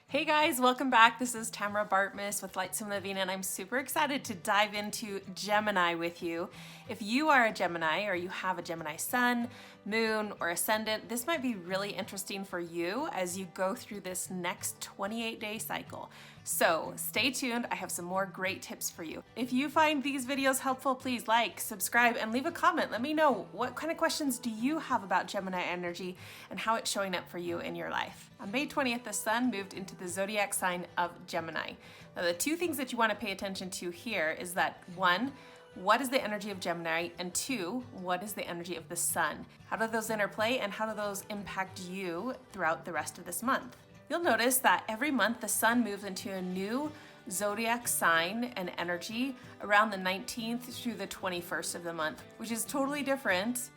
Hey guys, welcome back. This is Tamara Bartmus with Lightsome Living, and I'm super excited to dive into Gemini with you. If you are a Gemini or you have a Gemini sun, moon, or ascendant, this might be really interesting for you as you go through this next 28-day cycle. So stay tuned. I have some more great tips for you. If you find these videos helpful, please like, subscribe, and leave a comment. Let me know what kind of questions do you have about Gemini energy and how it's showing up for you in your life. On May 20th, the sun moved into the Zodiac sign of Gemini. Now, the two things that you want to pay attention to here is that one, what is the energy of Gemini? And two, what is the energy of the sun? How do those interplay and how do those impact you throughout the rest of this month? You'll notice that every month the sun moves into a new zodiac sign and energy around the 19th through the 21st of the month, which is totally different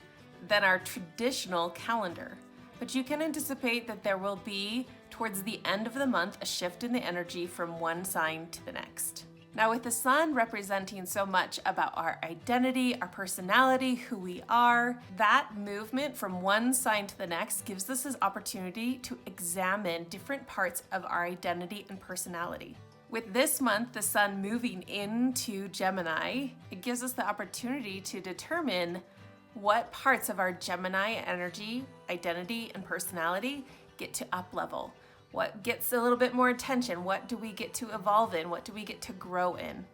than our traditional calendar. But you can anticipate that there will be, towards the end of the month, a shift in the energy from one sign to the next. Now, with the sun representing so much about our identity, our personality, who we are, that movement from one sign to the next gives us this opportunity to examine different parts of our identity and personality. With this month, the sun moving into Gemini, it gives us the opportunity to determine what parts of our Gemini energy, identity, and personality get to up level. What gets a little bit more attention? What do we get to evolve in? What do we get to grow in?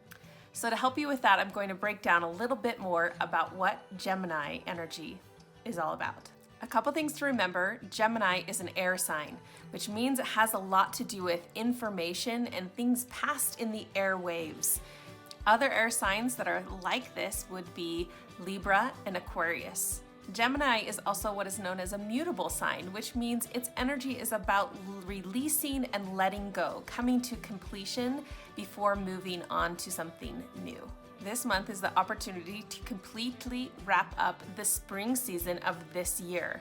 So to help you with that, I'm going to break down a little bit more about what Gemini energy is all about. A couple things to remember: Gemini is an air sign, which means it has a lot to do with information and things passed in the airwaves. Other air signs that are like this would be Libra and Aquarius. Gemini is also what is known as a mutable sign, which means its energy is about releasing and letting go, coming to completion before moving on to something new. This month is the opportunity to completely wrap up the spring season of this year,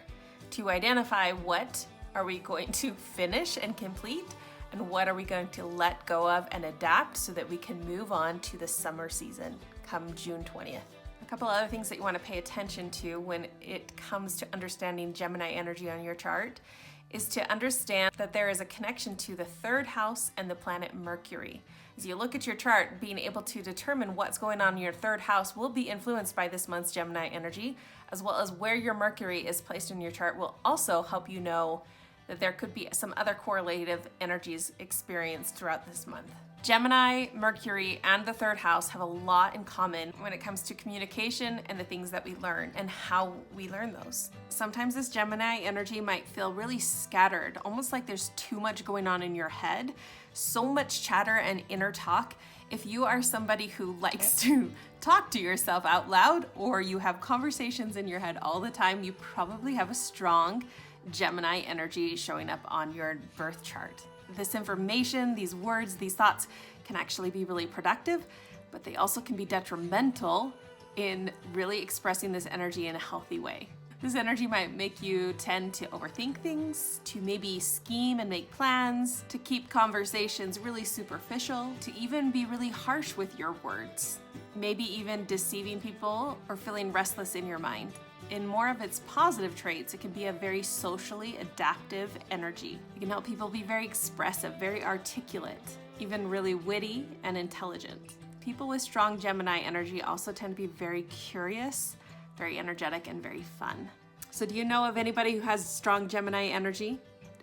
to identify what are we going to finish and complete, and what are we going to let go of and adapt so that we can move on to the summer season come June 20th. A couple other things that you want to pay attention to when it comes to understanding Gemini energy on your chart is to understand that there is a connection to the third house and the planet Mercury. As you look at your chart, being able to determine what's going on in your third house will be influenced by this month's Gemini energy, as well as where your Mercury is placed in your chart will also help you know that there could be some other correlative energies experienced throughout this month. Gemini, Mercury, and the third house have a lot in common when it comes to communication and the things that we learn and how we learn those. Sometimes this Gemini energy might feel really scattered, almost like there's too much going on in your head, so much chatter and inner talk. If you are somebody who likes to talk to yourself out loud, or you have conversations in your head all the time, you probably have a strong Gemini energy showing up on your birth chart. This information, these words, these thoughts can actually be really productive, but they also can be detrimental in really expressing this energy in a healthy way. This energy might make you tend to overthink things, to maybe scheme and make plans, to keep conversations really superficial, to even be really harsh with your words, maybe even deceiving people or feeling restless in your mind. In more of its positive traits, it can be a very socially adaptive energy. It can help people be very expressive, very articulate, even really witty and intelligent. People with strong Gemini energy also tend to be very curious, very energetic, and very fun. So do you know of anybody who has strong Gemini energy?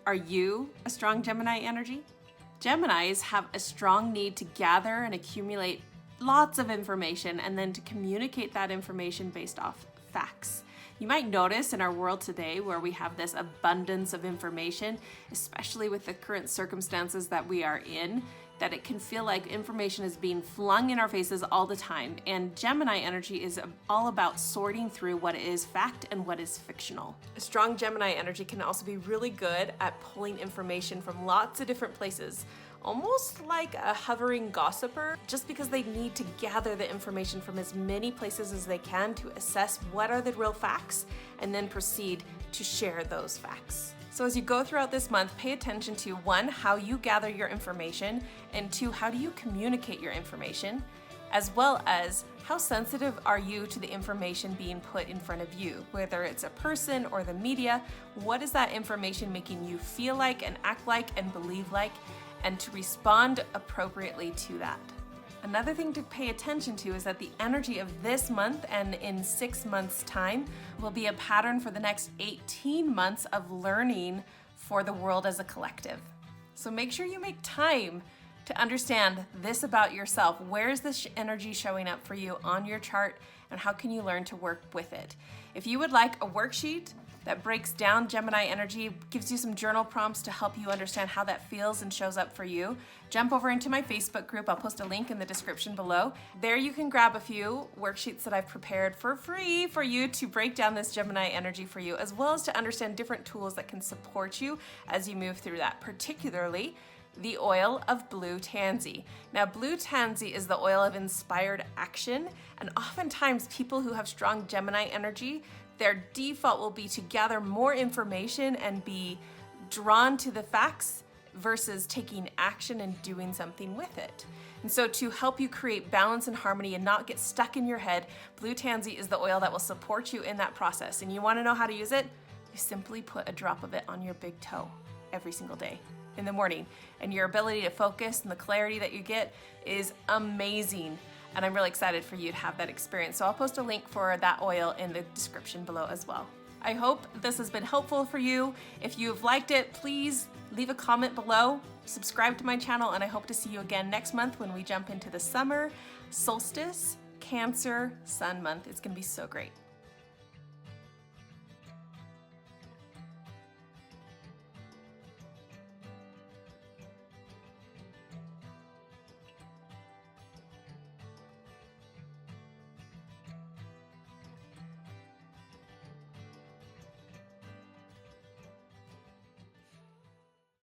Are you a strong Gemini energy? Geminis have a strong need to gather and accumulate lots of information and then to communicate that information based off facts. You might notice in our world today where we have this abundance of information, especially with the current circumstances that we are in, that it can feel like information is being flung in our faces all the time. And Gemini energy is all about sorting through what is fact and what is fictional. A strong Gemini energy can also be really good at pulling information from lots of different places, almost like a hovering gossiper, just because they need to gather the information from as many places as they can to assess what are the real facts and then proceed to share those facts. So as you go throughout this month, pay attention to 1, how you gather your information, and 2, how do you communicate your information? as well as how sensitive are you to the information being put in front of you, whether it's a person or the media. What is that information making you feel like and act like and believe like, and to respond appropriately to that. Another thing to pay attention to is that the energy of this month and in 6 months' time will be a pattern for the next 18 months of learning for the world as a collective. So make sure you make time to understand this about yourself. Where is this energy showing up for you on your chart, and how can you learn to work with it? If you would like a worksheet that breaks down Gemini energy, gives you some journal prompts to help you understand how that feels and shows up for you, jump over into my Facebook group. I'll post a link in the description below. There you can grab a few worksheets that I've prepared for free for you to break down this Gemini energy for you, as well as to understand different tools that can support you as you move through that, particularly the oil of Blue Tansy. Now, Blue Tansy is the oil of inspired action, and oftentimes people who have strong Gemini energy, their default will be to gather more information and be drawn to the facts versus taking action and doing something with it. And so to help you create balance and harmony and not get stuck in your head, Blue Tansy is the oil that will support you in that process. And you want to know how to use it? You simply put a drop of it on your big toe every single day in the morning, and your ability to focus and the clarity that you get is amazing. And I'm really excited for you to have that experience. So I'll post a link for that oil in the description below as well. I hope this has been helpful for you. If you've liked it, please leave a comment below, subscribe to my channel, and I hope to see you again next month when we jump into the summer solstice Cancer sun month. It's gonna be so great.